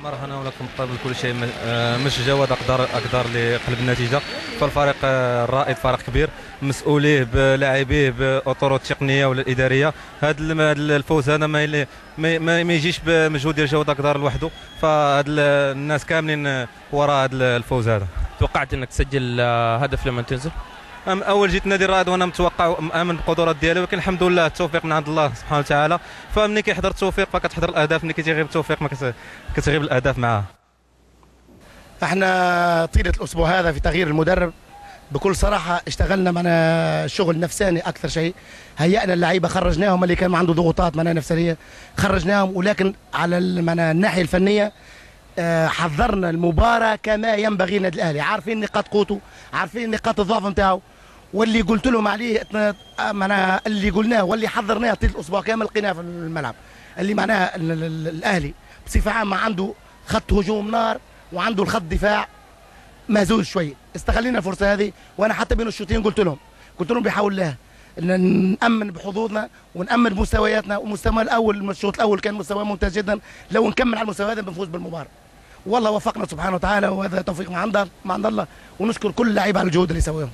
مرحبا ولكم قبل كل شيء مش جواد اقدر لقلب النتيجه. فالفريق الرائد فريق كبير، مسؤوليه بلاعبيه باطره التقنيه ولا الاداريه. هذا الفوز هذا ما يجيش بمجهود ديال جواد اقدر لوحده، فهاد الناس كاملين وراء هذا الفوز هذا. توقعت انك تسجل هدف لما تنزل؟ اول جيت نادي الرائد وانا متوقع ومآمن بالقدرات ديالي، ولكن الحمد لله التوفيق من عند الله سبحانه وتعالى. فملي كيحضر التوفيق فكتحضر الاهداف، ملي كتغيب التوفيق ما كتغيب الاهداف معاه. احنا طيله الاسبوع هذا في تغيير المدرب بكل صراحه اشتغلنا معنا شغل نفساني اكثر شيء. هيئنا اللعيبه، خرجناهم اللي كان عنده ضغوطات معنا نفسانيه خرجناهم، ولكن على الناحيه الفنيه حضرنا المباراه كما ينبغي النادي الاهلي، عارفين نقاط قوته، عارفين نقاط الضعف نتاعو، واللي قلت لهم عليه معناها اللي قلناه واللي حضرناه طيله الاسبوع كامل لقيناه في الملعب. اللي معناها الاهلي بصفه عامه عنده خط هجوم نار وعنده الخط دفاع مهزوز شويه. استغلينا الفرصه هذه، وانا حتى بين الشوطين قلت لهم بحول الله ان نامن بحظوظنا ونامن بمستوياتنا. والمستوى الاول الشوط الاول كان مستوى ممتاز جدا، لو نكمل على المستوى هذا بنفوز بالمباراه. والله وفقنا سبحانه وتعالى، وهذا توفيق من عند الله، ونشكر كل اللعيبه على الجهود اللي سووهم.